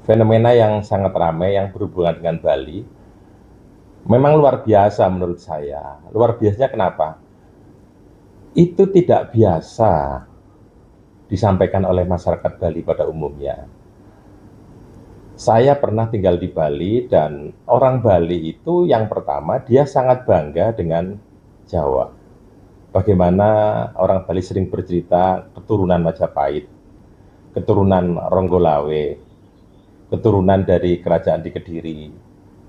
Fenomena yang sangat ramai yang berhubungan dengan Bali memang luar biasa menurut saya. Luar biasanya kenapa? Itu tidak biasa disampaikan oleh masyarakat Bali pada umumnya. Saya pernah tinggal di Bali dan orang Bali itu yang pertama dia sangat bangga dengan Jawa. Bagaimana orang Bali sering bercerita keturunan Majapahit, keturunan Ronggolawe, keturunan dari kerajaan di Kediri.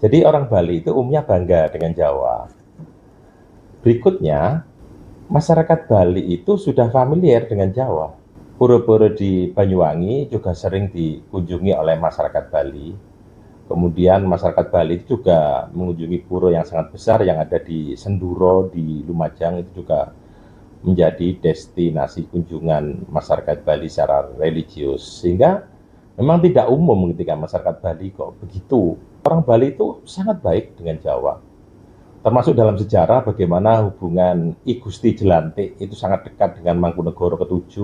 Jadi orang Bali itu umumnya bangga dengan Jawa. Berikutnya, masyarakat Bali itu sudah familiar dengan Jawa. Pura-pura di Banyuwangi juga sering dikunjungi oleh masyarakat Bali. Kemudian masyarakat Bali itu juga mengunjungi pura yang sangat besar yang ada di Senduro, di Lumajang, itu juga menjadi destinasi kunjungan masyarakat Bali secara religius. Sehingga memang tidak umum ketika masyarakat Bali kok begitu. Orang Bali itu sangat baik dengan Jawa. Termasuk dalam sejarah bagaimana hubungan I Gusti Jelantik itu sangat dekat dengan Mangkunegoro ke-7.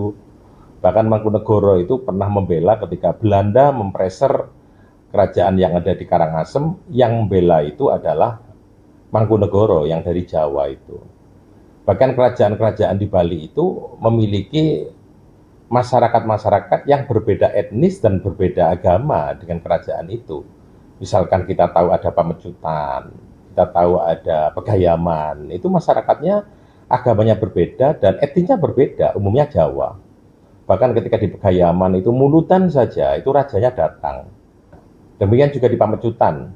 Bahkan Mangkunegoro itu pernah membela ketika Belanda mempreser kerajaan yang ada di Karangasem, yang membela itu adalah Mangkunegoro yang dari Jawa itu. Bahkan kerajaan-kerajaan di Bali itu memiliki masyarakat-masyarakat yang berbeda etnis dan berbeda agama dengan kerajaan itu. Misalkan kita tahu ada Pamecutan, kita tahu ada Pegayaman, itu masyarakatnya agamanya berbeda dan etnisnya berbeda, umumnya Jawa. Bahkan ketika di Pegayaman itu mulutan saja, itu rajanya datang. Demikian juga di Pamecutan.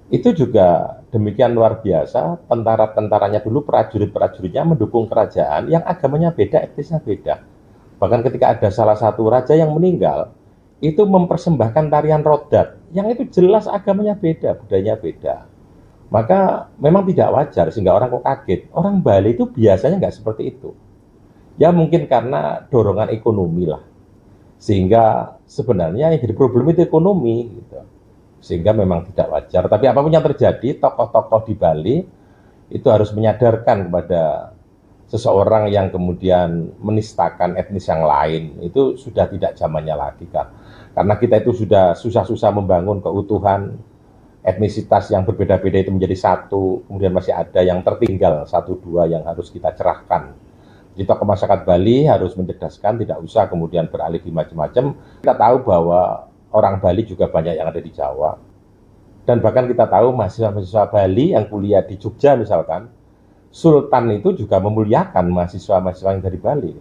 Itu juga demikian luar biasa, tentara-tentaranya dulu, prajurit-prajuritnya mendukung kerajaan yang agamanya beda, etnisnya beda. Bahkan ketika ada salah satu raja yang meninggal, itu mempersembahkan tarian rodat, yang itu jelas agamanya beda, budayanya beda. Maka memang tidak wajar sehingga orang kok kaget. Orang Bali itu biasanya nggak seperti itu. Ya mungkin karena dorongan ekonomi lah. Sehingga sebenarnya yang jadi problem itu ekonomi. Gitu. Sehingga memang tidak wajar. Tapi apapun yang terjadi, tokoh-tokoh di Bali itu harus menyadarkan kepada seseorang yang kemudian menistakan etnis yang lain. Itu sudah tidak zamannya lagi, Kak. Karena kita itu sudah susah-susah membangun keutuhan etnisitas yang berbeda-beda itu menjadi satu. Kemudian masih ada yang tertinggal, satu dua yang harus kita cerahkan. Jadi tokoh masyarakat Bali harus mencerdaskan, tidak usah kemudian beralih di macam-macam. Kita tahu bahwa orang Bali juga banyak yang ada di Jawa. Dan bahkan kita tahu mahasiswa-mahasiswa Bali yang kuliah di Jogja misalkan, Sultan itu juga memuliakan mahasiswa-mahasiswa yang dari Bali.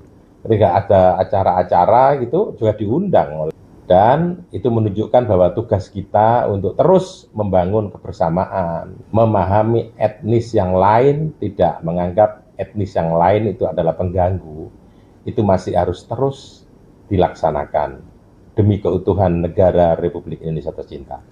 Ketika ada acara-acara gitu juga diundang. Dan itu menunjukkan bahwa tugas kita untuk terus membangun kebersamaan, memahami etnis yang lain, tidak menganggap etnis yang lain itu adalah pengganggu, itu masih harus terus dilaksanakan demi keutuhan negara Republik Indonesia tercinta.